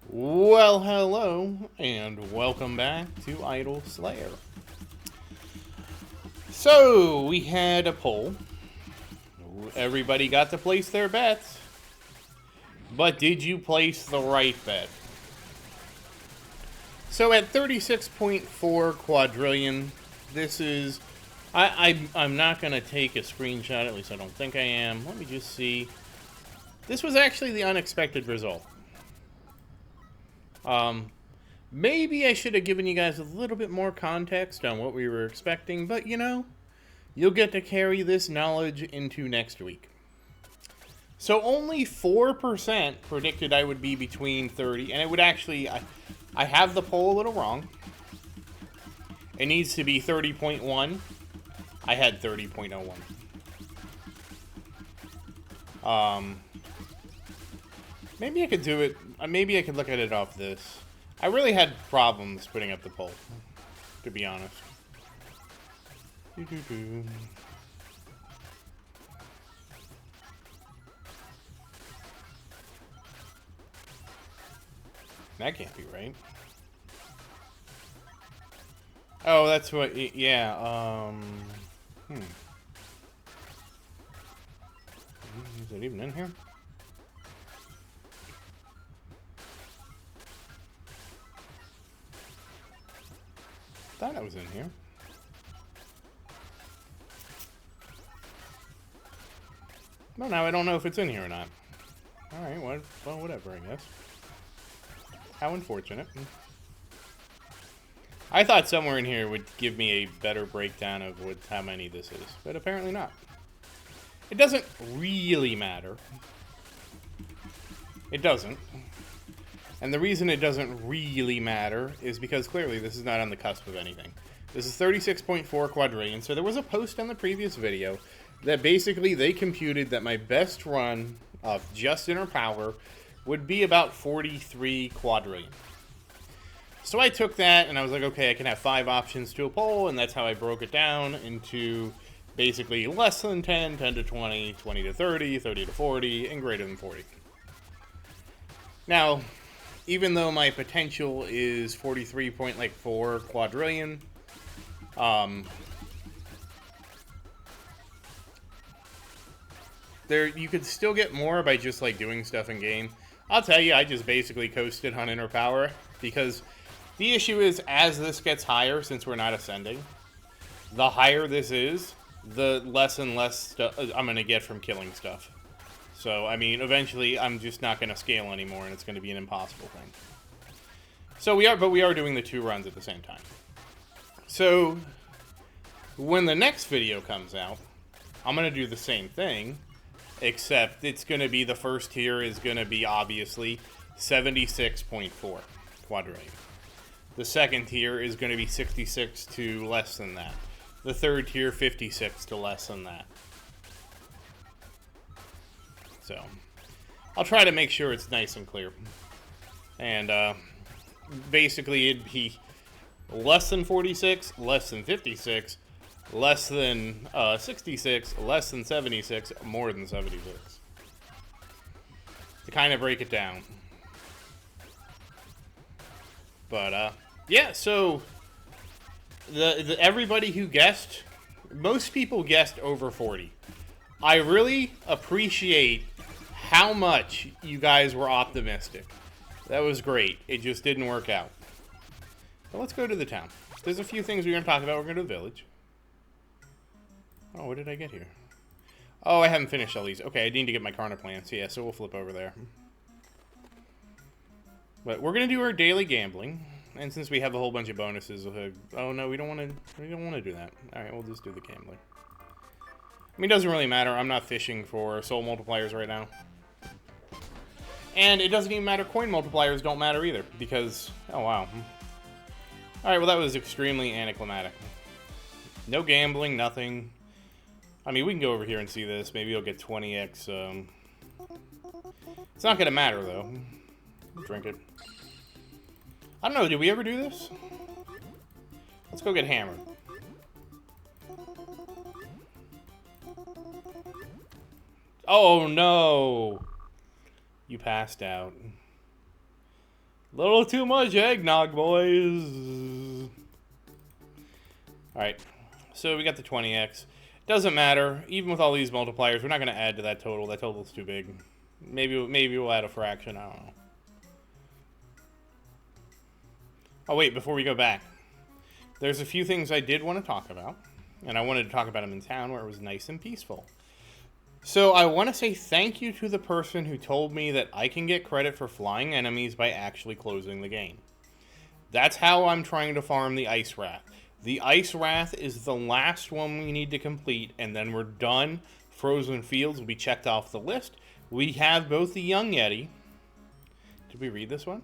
Well, hello, and welcome back to Idle Slayer. So, we had a poll. Everybody got to place their bets. But did you place the right bet? So, at 36.4 quadrillion, this is... I'm not going to take a screenshot, at least I don't think I am. Let me just see. This was actually the unexpected result. Maybe I should have given you guys a little bit more context on what we were expecting, but you know, you'll get to carry this knowledge into next week. So only 4% predicted I would be between 30, and it would actually, I have the poll a little wrong. It needs to be 30.1. I had 30.01. Maybe I could do it, maybe I could look at it off this. I really had problems putting up the poll, to be honest. That can't be right. Oh, that's what, yeah, Is it even in here? Thought I was in here. No, now I don't know if it's in here or not. Alright, well, whatever, I guess. How unfortunate. I thought somewhere in here would give me a better breakdown of how many this is, but apparently not. It doesn't really matter. It doesn't. And the reason it doesn't really matter is because clearly this is not on the cusp of anything. This is 36.4 quadrillion, so there was a post on the previous video that basically they computed that my best run of just inner power would be about 43 quadrillion. So I took that and I was like, okay, I can have 5 options to a poll, and that's how I broke it down into basically less than 10, 10 to 20, 20 to 30, 30 to 40, and greater than 40. Now, even though my potential is 43.4 quadrillion, you could still get more by just like doing stuff in game. I'll tell you, I just basically coasted on inner power because the issue is as this gets higher, since we're not ascending, the higher this is, the less and less stuff I'm going to get from killing stuff. So, I mean, eventually I'm just not going to scale anymore and it's going to be an impossible thing. So we are doing the 2 runs at the same time. So, when the next video comes out, I'm going to do the same thing, except it's going to be, the first tier is going to be obviously 76.4 quadrillion. The second tier is going to be 66 to less than that. The third tier, 56 to less than that. So, I'll try to make sure it's nice and clear. And, basically it'd be less than 46, less than 56, less than 66, less than 76, more than 76. To kind of break it down. But, yeah, so everybody who guessed, most people guessed over 40. I really appreciate how much you guys were optimistic. That was great. It just didn't work out. But let's go to the town. There's a few things we're going to talk about. We're going to the village. Oh, what did I get here? Oh, I haven't finished all these. Okay, I need to get my Karna plants. Yeah, so we'll flip over there. But we're going to do our daily gambling. And since we have a whole bunch of bonuses, oh no, we don't want to do that. All right, we'll just do the gambling. I mean, it doesn't really matter. I'm not fishing for soul multipliers right now. And it doesn't even matter. Coin multipliers don't matter either, because... Oh, wow. Alright, well, that was extremely anticlimactic. No gambling, nothing. I mean, we can go over here and see this. Maybe you'll get 20x. It's not going to matter, though. Drink it. I don't know, did we ever do this? Let's go get hammered. Oh, no! You passed out. Little too much eggnog, boys. Alright, so we got the 20x. Doesn't matter. Even with all these multipliers, we're not going to add to that total. That total's too big. Maybe we'll add a fraction. I don't know. Oh, wait, before we go back. There's a few things I did want to talk about. And I wanted to talk about them in town where it was nice and peaceful. So I want to say thank you to the person who told me that I can get credit for flying enemies by actually closing the game. That's how I'm trying to farm the Ice Wrath. The Ice Wrath is the last one we need to complete, and then we're done. Frozen Fields will be checked off the list. We have both the Young Yeti. Did we read this one?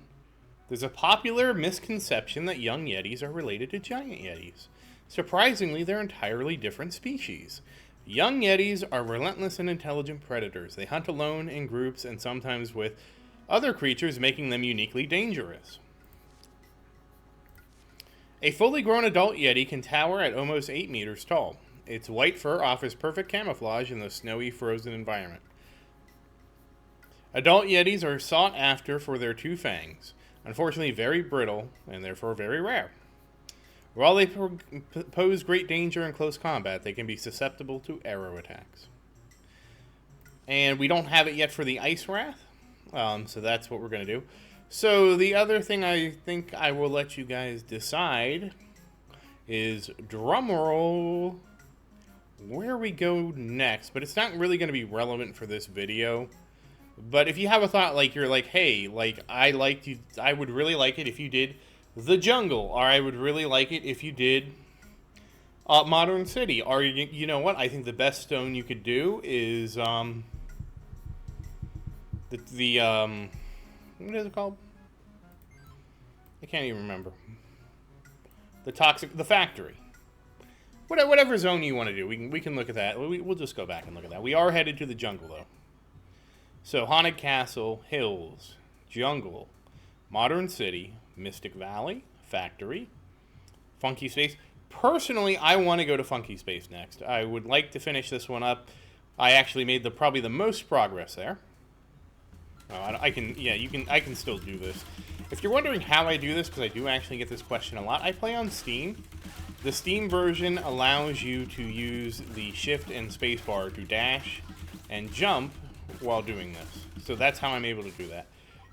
There's a popular misconception that young Yetis are related to giant Yetis. Surprisingly, they're entirely different species. Young Yetis are relentless and intelligent predators. They hunt alone, in groups, and sometimes with other creatures, making them uniquely dangerous. A fully grown adult Yeti can tower at almost 8 meters tall. Its white fur offers perfect camouflage in the snowy, frozen environment. Adult Yetis are sought after for their 2 fangs, unfortunately very brittle and therefore very rare. While they pose great danger in close combat, they can be susceptible to arrow attacks. And we don't have it yet for the Ice Wrath, so that's what we're going to do. So the other thing I think I will let you guys decide is, drumroll, where we go next. But it's not really going to be relevant for this video. But if you have a thought, like you're like, hey, like I would really like it if you did the jungle, or I would really like it if you did Modern City, or you know what? I think the best stone you could do is what is it called? I can't even remember. The factory. Whatever zone you want to do, we can look at that. We'll just go back and look at that. We are headed to the jungle though. So Haunted Castle, Hills, Jungle, Modern City, Mystic Valley, Factory, Funky Space. Personally, I want to go to Funky Space next. I would like to finish this one up. I actually made probably the most progress there. Oh, I can still do this. If you're wondering how I do this, because I do actually get this question a lot, I play on Steam. The Steam version allows you to use the shift and spacebar to dash and jump while doing this. So that's how I'm able to do that.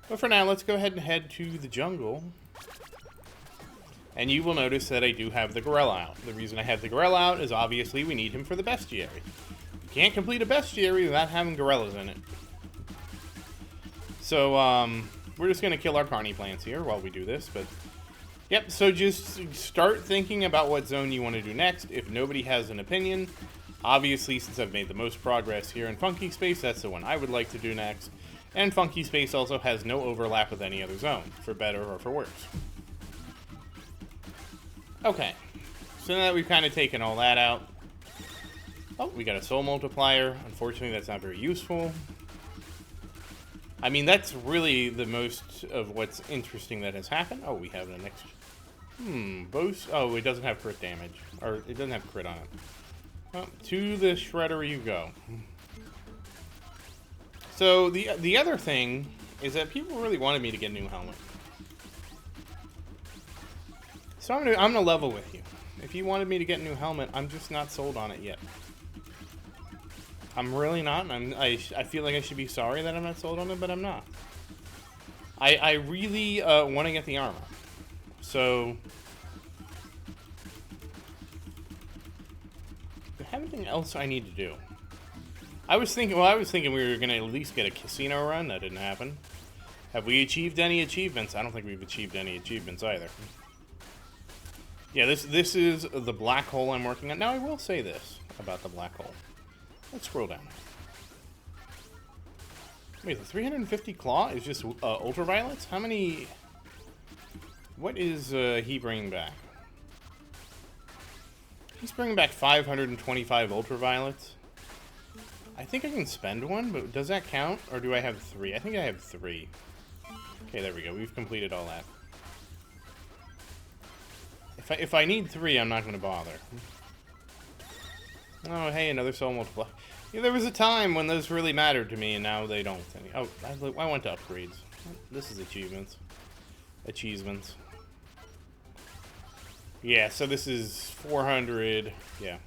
But for now, let's go ahead and head to the jungle. And you will notice that I do have the gorilla out. The reason I have the gorilla out is obviously we need him for the bestiary. You can't complete a bestiary without having gorillas in it. So, we're just going to kill our carny plants here while we do this, but... Yep, so just start thinking about what zone you want to do next. If nobody has an opinion, obviously, since I've made the most progress here in Funky Space, that's the one I would like to do next. And Funky Space also has no overlap with any other zone, for better or for worse. Okay, so now that we've kind of taken all that out... Oh, we got a soul multiplier. Unfortunately, that's not very useful. I mean, that's really the most of what's interesting that has happened. Oh, we have an extra... Boost. Oh, it doesn't have crit damage. Or, it doesn't have crit on it. Well, to the shredder you go. So, the other thing is that people really wanted me to get a new helmet. So, I'm gonna level with you. If you wanted me to get a new helmet, I'm just not sold on it yet. I'm really not, and I feel like I should be sorry that I'm not sold on it, but I'm not. I really want to get the armor. So, do I have anything else I need to do? I was thinking we were going to at least get a casino run. That didn't happen. Have we achieved any achievements? I don't think we've achieved any achievements either. Yeah, this is the black hole I'm working on. Now, I will say this about the black hole. Let's scroll down. Wait, the 350 claw is just ultraviolets? How many... What is he bringing back? He's bringing back 525 ultraviolets. I think I can spend one, but does that count? Or do I have 3? I think I have 3. Okay, there we go. We've completed all that. If I need 3, I'm not going to bother. Oh, hey, another soul multiplier. Yeah, there was a time when those really mattered to me, and now they don't. Oh, I went to upgrades. This is achievements. achievements. Yeah, so this is 400. Yeah.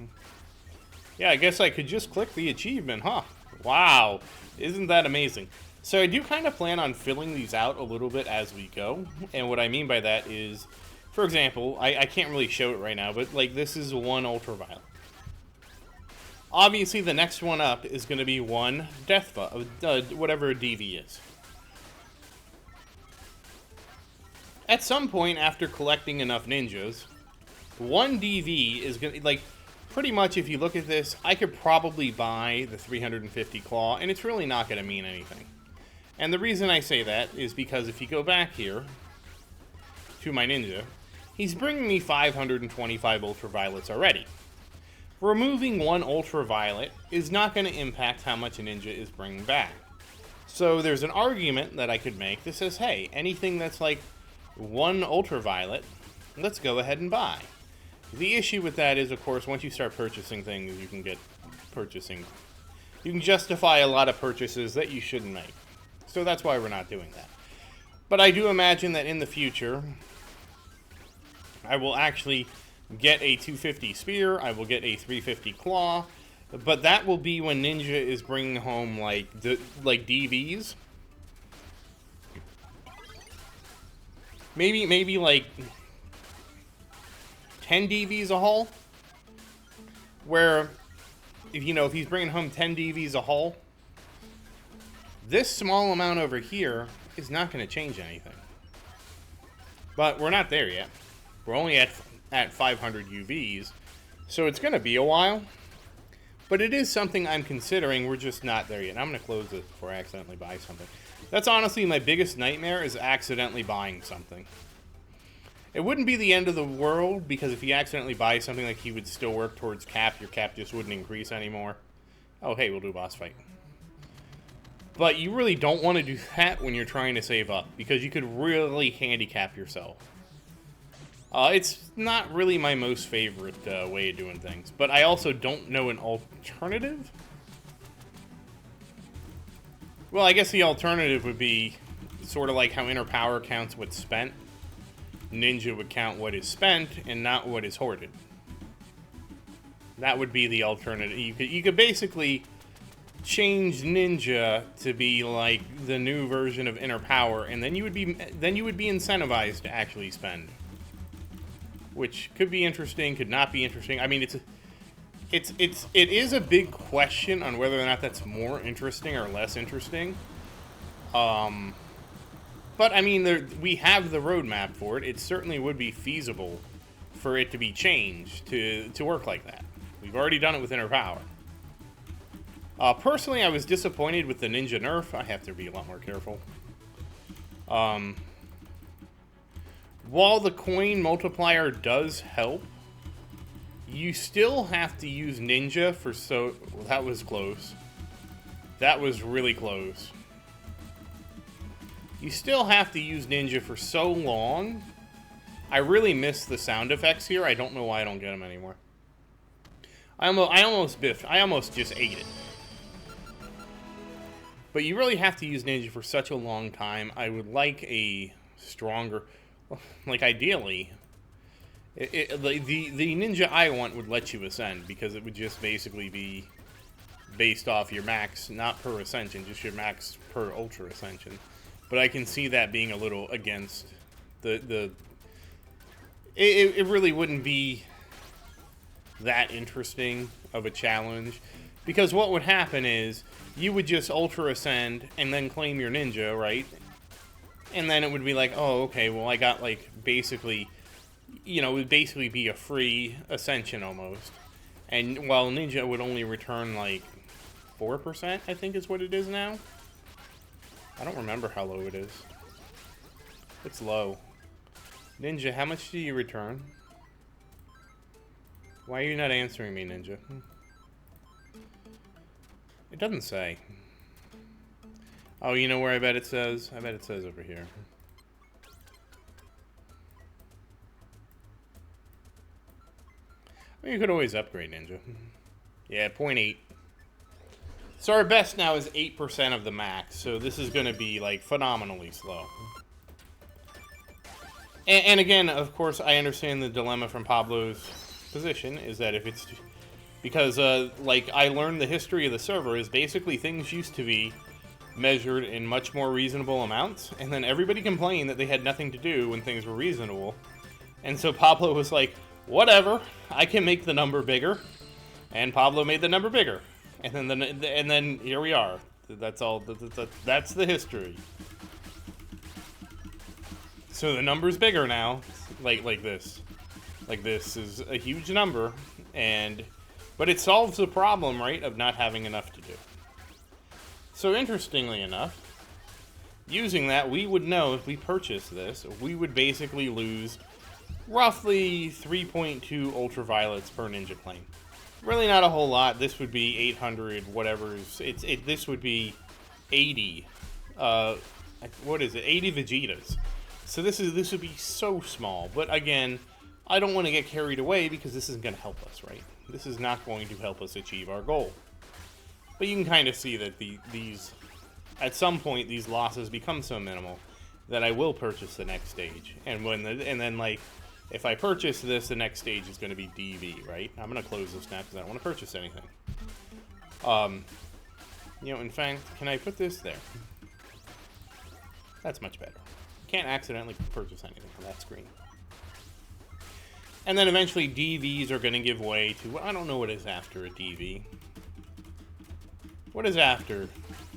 Yeah, I guess I could just click the achievement, huh? Wow. Isn't that amazing? So I do kind of plan on filling these out a little bit as we go. And what I mean by that is, for example, I can't really show it right now, but like this is one ultraviolet. Obviously, the next one up is going to be one death whatever DV is. At some point after collecting enough ninjas, one DV is going to, like, pretty much if you look at this, I could probably buy the 350 claw, and it's really not going to mean anything. And the reason I say that is because if you go back here to my ninja, he's bringing me 525 ultraviolets already. Removing one ultraviolet is not going to impact how much a ninja is bringing back. So there's an argument that I could make that says, hey, anything that's like one ultraviolet, let's go ahead and buy. The issue with that is, of course, once you start purchasing things, you can justify a lot of purchases that you shouldn't make. So that's why we're not doing that. But I do imagine that in the future, I will actually get a 250 spear, I will get a 350 claw, but that will be when Ninja is bringing home like DVs. Maybe like 10 DVs a haul, where if he's bringing home 10 DVs a haul, this small amount over here is not going to change anything. But we're not there yet. We're only at 500 UVs, so it's going to be a while. But it is something I'm considering. We're just not there yet. I'm going to close this before I accidentally buy something. That's honestly my biggest nightmare, is accidentally buying something. It wouldn't be the end of the world, because if you accidentally buy something, like, he would still work towards cap. Your cap just wouldn't increase anymore. Oh, hey, we'll do a boss fight. But you really don't want to do that when you're trying to save up, because you could really handicap yourself. It's not really my most favorite way of doing things, but I also don't know an alternative. Well, I guess the alternative would be sort of like how inner power counts what's spent. Ninja would count what is spent and not what is hoarded. That would be the alternative. You could basically change Ninja to be like the new version of inner power, and then you would be incentivized to actually spend, which could be interesting, could not be interesting. I mean, it is a big question on whether or not that's more interesting or less interesting. But I mean, we have the roadmap for it. It certainly would be feasible for it to be changed to work like that. We've already done it with inner power. Personally, I was disappointed with the ninja nerf. I have to be a lot more careful. While the coin multiplier does help, you still have to use ninja for well, that was close. That was really close. You still have to use ninja for so long. I really miss the sound effects here. I don't know why I don't get them anymore. I almost biffed. I almost just ate it. But you really have to use ninja for such a long time. I would like a stronger, like, ideally, the ninja I want would let you ascend, because it would just basically be based off your max, not per ascension, just your max per ultra ascension. But I can see that being a little against it really wouldn't be that interesting of a challenge, because what would happen is you would just ultra ascend and then claim your ninja, right? And then it would be like, oh, okay, well, I got, like, basically, it would basically be a free ascension almost. And while ninja would only return, like, 4%, I think is what it is now. I don't remember how low it is. It's low. Ninja, how much do you return? Why are you not answering me, Ninja? It doesn't say. Oh, you know where I bet it says? I bet it says over here. I mean, you could always upgrade Ninja. Yeah, 0.8. So our best now is 8% of the max, so this is going to be, like, phenomenally slow. And again, of course, I understand the dilemma from Pablo's position is that if it's because like I learned the history of the server is basically things used to be measured in much more reasonable amounts, and then everybody complained that they had nothing to do when things were reasonable, and so Pablo was like, whatever, I can make the number bigger, and Pablo made the number bigger, and then here we are. That's all. That's the history. So the number's bigger now, like this. Like this is a huge number, but it solves the problem, right, of not having enough to do. So interestingly enough, using that, we would know if we purchased this, we would basically lose roughly 3.2 ultraviolets per ninja claim. Really not a whole lot. This would be 800 whatever. This would be 80. What is it? 80 Vegetas. So this would be so small. But again, I don't want to get carried away because this isn't going to help us, right? This is not going to help us achieve our goal. But you can kind of see that these, at some point, these losses become so minimal that I will purchase the next stage. And then like, if I purchase this, the next stage is going to be DV, right? I'm going to close this now because I don't want to purchase anything. You know, in fact, can I put this there? That's much better. Can't accidentally purchase anything on that screen. And then eventually DVs are going to give way to, I don't know what is after a DV. What is after?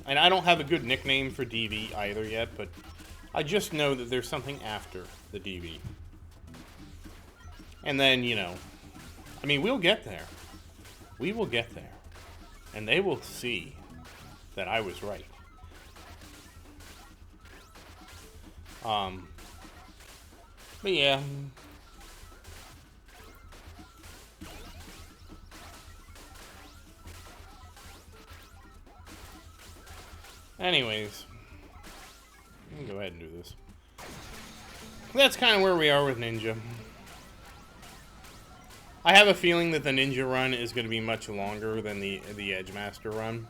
And I don't have a good nickname for DV either yet, but I just know that there's something after the DV. And then, you know, I mean, we'll get there. We will get there. And they will see that I was right. But yeah. Anyways, let me go ahead and do this. That's kind of where we are with Ninja. I have a feeling that the Ninja run is going to be much longer than the Edgemaster run.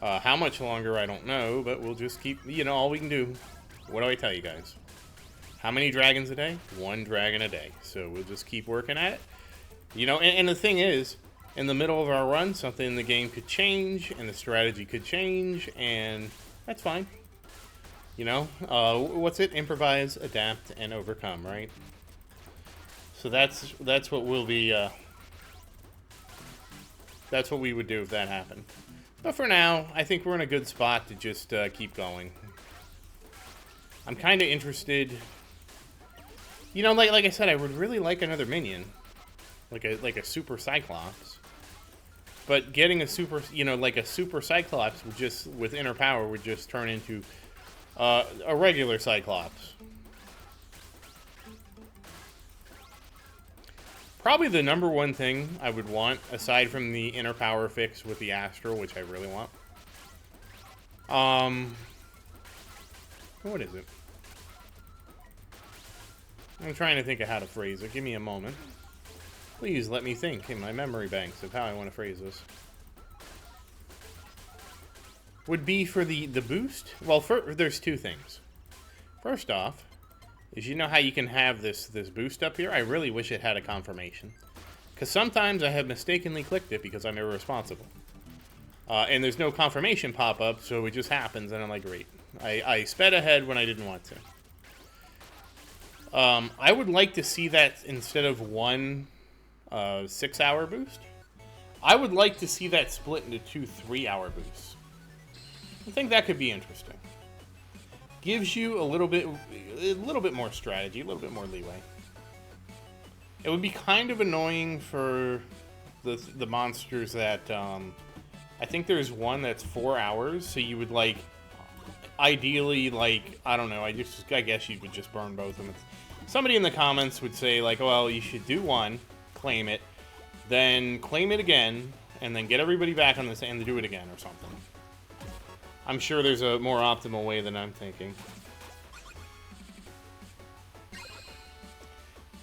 How much longer, I don't know, but we'll just keep, you know, all we can do. What do I tell you guys? How many dragons a day? 1 dragon a day. So we'll just keep working at it. You know, and the thing is, in the middle of our run, something in the game could change, and the strategy could change, and that's fine. You know, what's it? Improvise, adapt, and overcome, right? So that's what we'll be. That's what we would do if that happened. But for now, I think we're in a good spot to just keep going. I'm kind of interested. You know, like I said, I would really like another minion, like a super Cyclops. But getting a super, you know, like a super Cyclops would just, with inner power, would just turn into a regular Cyclops. Probably the #1 thing I would want, aside from the inner power fix with the Astral, which I really want. What is it? I'm trying to think of how to phrase it. Give me a moment. Please let me think in my memory banks of how I want to phrase this. Would be for the boost? Well, there's 2 things. First off, is you know how you can have this boost up here? I really wish it had a confirmation. Because sometimes I have mistakenly clicked it because I'm irresponsible. And there's no confirmation pop-up, so it just happens, and I'm like, great. I sped ahead when I didn't want to. I would like to see that instead of 1 6-hour boost. I would like to see that split into 2 3-hour boosts. I think that could be interesting. Gives you a little bit more strategy, a little bit more leeway. It would be kind of annoying for the monsters that I think there's one that's 4 hours, so you would like ideally like I don't know. I guess you would just burn both of them. Somebody in the comments would say like, well, you should do 1. Claim it, then claim it again, and then get everybody back on this and do it again or something. I'm sure there's a more optimal way than I'm thinking.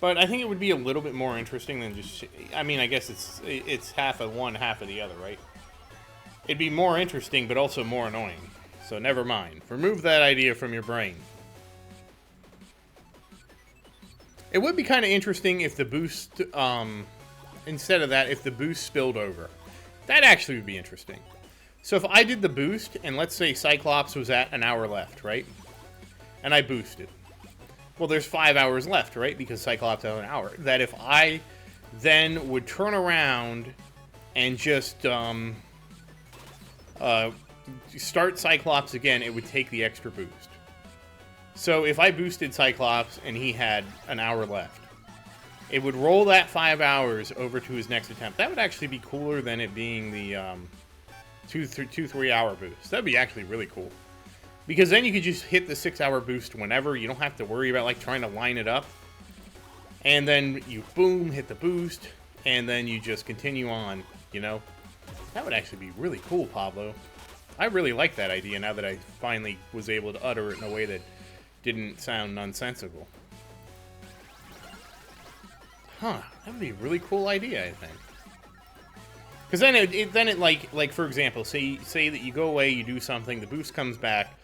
But I think it would be a little bit more interesting than just... I mean, I guess it's half of one, half of the other, right? It'd be more interesting, but also more annoying. So never mind. Remove that idea from your brain. It would be kind of interesting if the boost, instead of that, if the boost spilled over. That actually would be interesting. So if I did the boost, and let's say Cyclops was at an hour left, right? And I boosted. Well, there's 5 hours left, right? Because Cyclops has an hour. That if I then would turn around and just start Cyclops again, it would take the extra boost. So if I boosted Cyclops and he had an hour left, it would roll that 5 hours over to his next attempt. That would actually be cooler than it being the 3 hour boost. That'd be actually really cool. Because then you could just hit the 6 hour boost whenever. You don't have to worry about like trying to line it up. And then you boom, hit the boost, and then you just continue on, you know? That would actually be really cool, Pablo. I really like that idea now that I finally was able to utter it in a way that didn't sound nonsensical. Huh, that would be a really cool idea, I think. Because then it like for example, say that you go away, you do something, the boost comes back.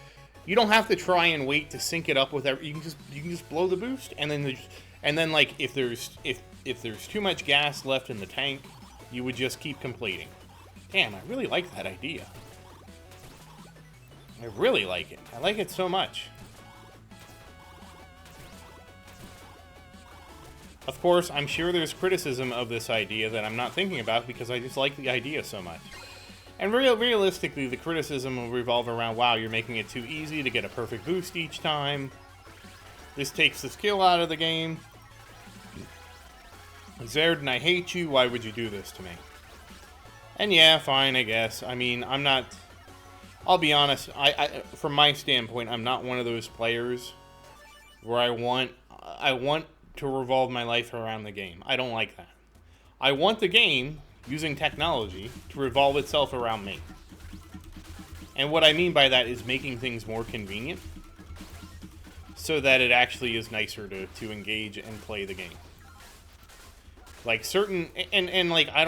You don't have to try and wait to sync it up with every. You can just blow the boost, and then like if there's too much gas left in the tank, you would just keep completing. Damn, I really like that idea. I really like it. I like it so much. Of course, I'm sure there's criticism of this idea that I'm not thinking about because I just like the idea so much. And realistically, the criticism will revolve around, wow, you're making it too easy to get a perfect boost each time. This takes the skill out of the game. Zerdin, I hate you. Why would you do this to me? And yeah, fine, I guess. I mean, I'm not... I'll be honest. From my standpoint, I'm not one of those players where I want to revolve my life around the game. I don't like that. I want the game, using technology, to revolve itself around me. And what I mean by that is making things more convenient so that it actually is nicer to engage and play the game. Like certain... And like, I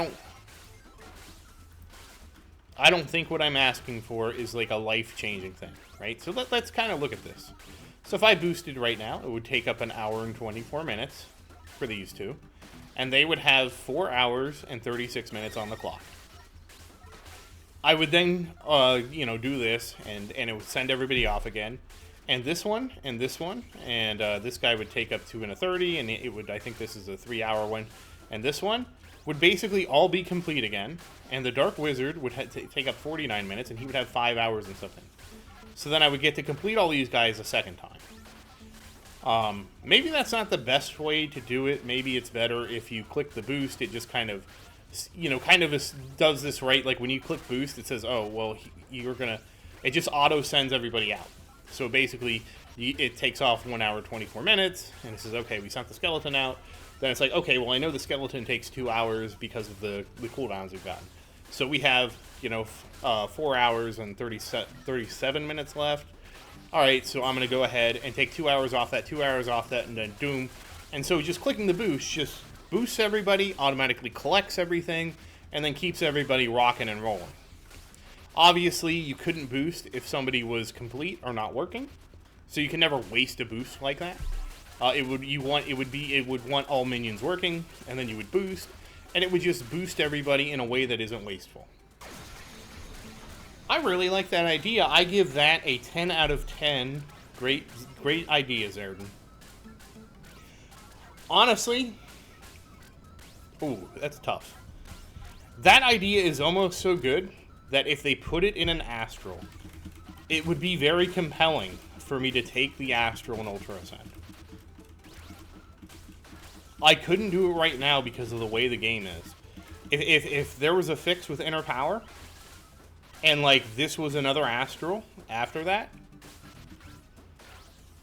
don't think what I'm asking for is like a life-changing thing, right? So let's kind of look at this. So if I boosted right now, it would take up an hour and 24 minutes for these two. And they would have 4 hours and 36 minutes on the clock. I would then, do this, and it would send everybody off again. And this one, and this one, and this guy would take up 2 and a 30, and it would, I think this is a 3-hour one. And this one would basically all be complete again. And the Dark Wizard would take up 49 minutes, and he would have 5 hours and something. So then I would get to complete all these guys a second time. Maybe that's not the best way to do it. Maybe it's better if you click the boost. It just kind of does this right. Like when you click boost, it says, oh, well, it just auto sends everybody out. So basically, it takes off 1 hour, 24 minutes, and it says, okay, we sent the skeleton out. Then it's like, okay, well, I know the skeleton takes 2 hours because of the cooldowns we've gotten. So we have, 4 hours and 37 minutes left. All right, so I'm going to go ahead and take 2 hours off that, 2 hours off that, and then doom. And so just clicking the boost just boosts everybody, automatically collects everything, and then keeps everybody rocking and rolling. Obviously, you couldn't boost if somebody was complete or not working, so you can never waste a boost like that. It would want all minions working, and then you would boost, and it would just boost everybody in a way that isn't wasteful. I really like that idea. I give that a 10 out of 10. Great idea, Zerdin. Honestly, ooh, that's tough. That idea is almost so good that if they put it in an Astral, it would be very compelling for me to take the Astral and Ultra Ascend. I couldn't do it right now because of the way the game is. If there was a fix with Inner Power, and like this was another Astral after that,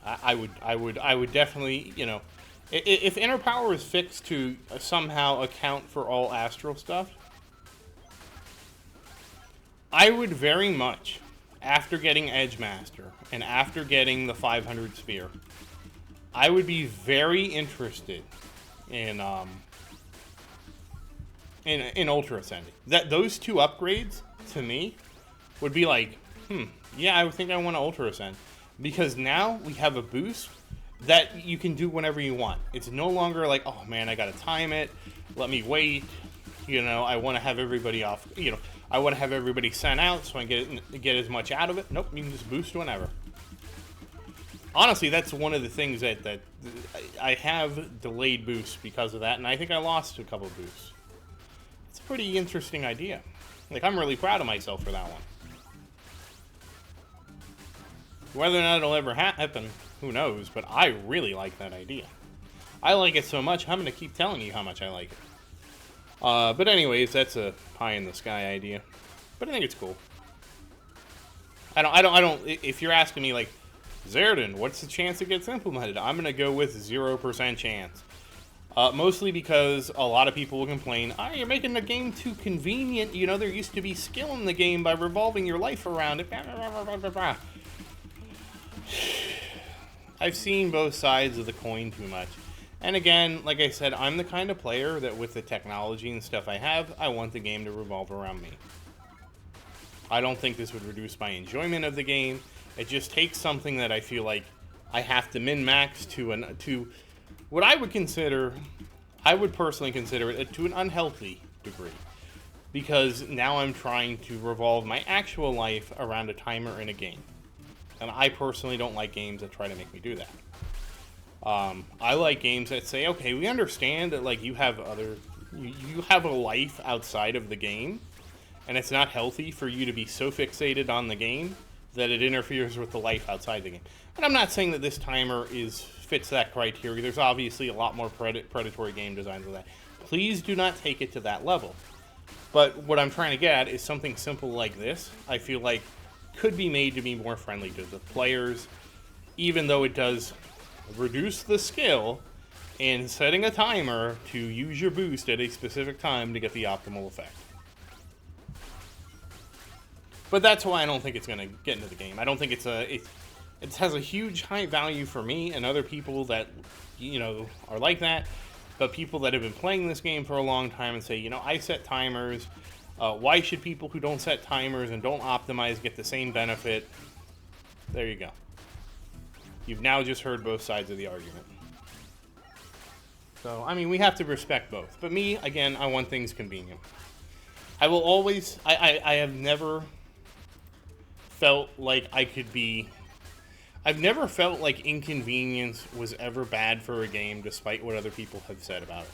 I would definitely, if Inner Power is fixed to somehow account for all Astral stuff, I would very much, after getting Edge Master and after getting the 500 Sphere, I would be very interested in Ultra Ascending. Those two upgrades to me would be like, yeah, I would think I want to Ultra Ascend, because now we have a boost that you can do whenever you want. It's no longer like, oh man, I gotta time it, let me wait, I want to have everybody off, I want to have everybody sent out so I get as much out of it. Nope, you can just boost whenever. Honestly, that's one of the things that I have delayed boosts because of that, and I think I lost a couple boosts. It's a pretty interesting idea. Like, I'm really proud of myself for that one. Whether or not it'll ever happen, who knows, but I really like that idea. I like it so much, I'm going to keep telling you how much I like it. But anyways, that's a pie-in-the-sky idea. But I think it's cool. I don't, if you're asking me, like, Zerdin, what's the chance it gets implemented? I'm going to go with 0% chance. Mostly because a lot of people will complain, oh, you're making the game too convenient. There used to be skill in the game by revolving your life around it. I've seen both sides of the coin too much. And again, like I said, I'm the kind of player that with the technology and stuff I have, I want the game to revolve around me. I don't think this would reduce my enjoyment of the game. It just takes something that I feel like I have to min-max to what I would personally consider it to an unhealthy degree. Because now I'm trying to revolve my actual life around a timer in a game. And I personally don't like games that try to make me do that. I like games that say, okay, we understand that like you have a life outside of the game, and it's not healthy for you to be so fixated on the game that it interferes with the life outside the game. And I'm not saying that this timer fits that criteria. There's obviously a lot more predatory game designs than that. Please do not take it to that level. But what I'm trying to get at is something simple like this, I feel like could be made to be more friendly to the players, even though it does reduce the skill in setting a timer to use your boost at a specific time to get the optimal effect. But that's why I don't think it's going to get into the game. I don't think it has a huge high value for me and other people that, are like that. But people that have been playing this game for a long time and say, I set timers. Why should people who don't set timers and don't optimize get the same benefit? There you go. You've now just heard both sides of the argument. So, I mean, we have to respect both. But me, again, I want things convenient. I will always... I have never felt like I could be... I've never felt like inconvenience was ever bad for a game, despite what other people have said about it.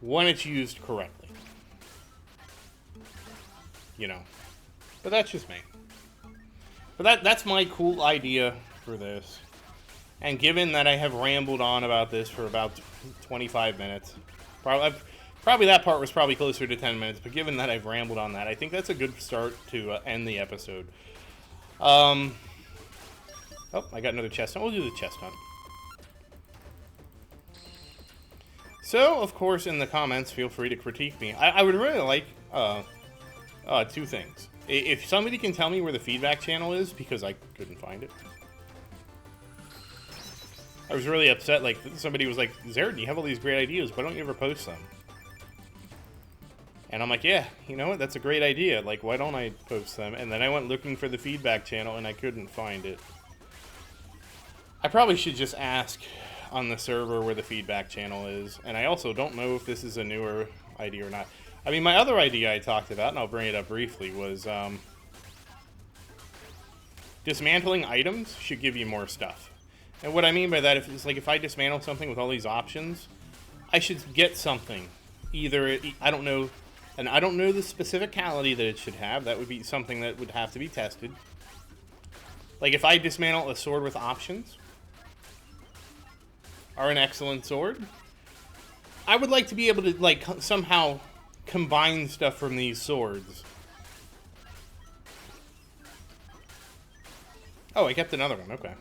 When it's used correctly. But that's just me. But that's my cool idea for this. And given that I have rambled on about this for about 25 minutes, probably that part was probably closer to 10 minutes, but given that I've rambled on that, I think that's a good start to end the episode. Oh, I got another chest hunt. We'll do the chest hunt. So, of course, in the comments, feel free to critique me. I would really like two things. If somebody can tell me where the feedback channel is, because I couldn't find it. I was really upset, like, somebody was like, Zerdin, you have all these great ideas, why don't you ever post them? And I'm like, yeah, you know what, that's a great idea, like, why don't I post them? And then I went looking for the feedback channel, and I couldn't find it. I probably should just ask on the server where the feedback channel is, and I also don't know if this is a newer idea or not. I mean, my other idea I talked about, and I'll bring it up briefly, was dismantling items should give you more stuff. And what I mean by that, if I dismantle something with all these options, I should get something. Either, I don't know the specificality that it should have. That would be something that would have to be tested. Like, if I dismantle a sword with options, or an excellent sword, I would like to be able to, like, somehow combine stuff from these swords. Oh, I kept another one, okay.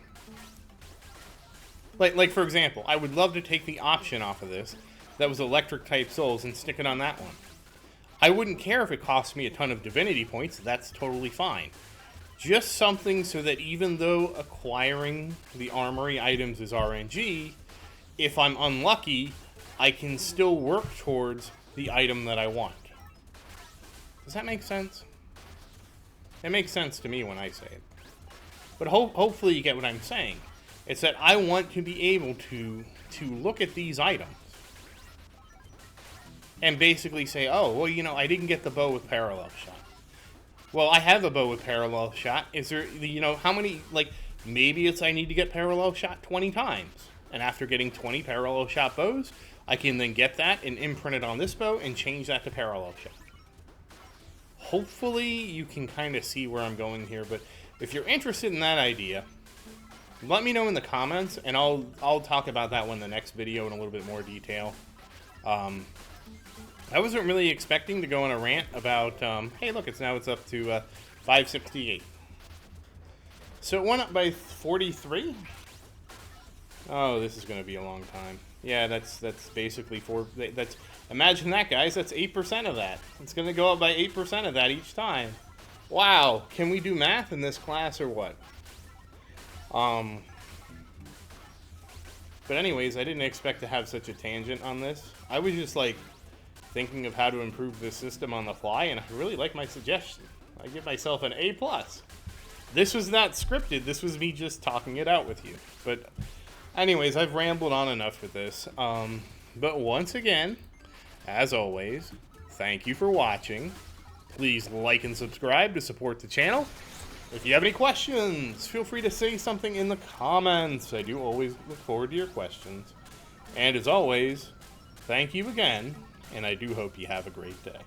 Like for example, I would love to take the option off of this that was electric type souls and stick it on that one. I wouldn't care if it cost me a ton of divinity points, that's totally fine. Just something so that even though acquiring the armory items is RNG, if I'm unlucky, I can still work towards the item that I want. Does that make sense? It makes sense to me when I say it. But hopefully you get what I'm saying. It's that I want to be able to look at these items and basically say, oh, well, you know, I didn't get the bow with parallel shot. Well, I have a bow with parallel shot. Is there, you know, how many, like, maybe it's I need to get parallel shot 20 times. And after getting 20 parallel shot bows, I can then get that and imprint it on this bow and change that to parallel shot. Hopefully you can kind of see where I'm going here, but if you're interested in that idea, let me know in the comments, and I'll talk about that one in the next video in a little bit more detail. I wasn't really expecting to go on a rant about, hey, look, it's up to 568. So it went up by 43. Oh, this is going to be a long time. Yeah, that's basically imagine that, guys. That's 8% of that. It's going to go up by 8% of that each time. Wow. Can we do math in this class or what? But anyways, I didn't expect to have such a tangent on this. I was just like thinking of how to improve this system on the fly, and I really like my suggestion. I give myself an A+. This was not scripted. This was me just talking it out with you. But anyways, I've rambled on enough with this. But once again, as always, thank you for watching. Please like and subscribe to support the channel. If you have any questions, feel free to say something in the comments. I do always look forward to your questions. And as always, thank you again, and I do hope you have a great day.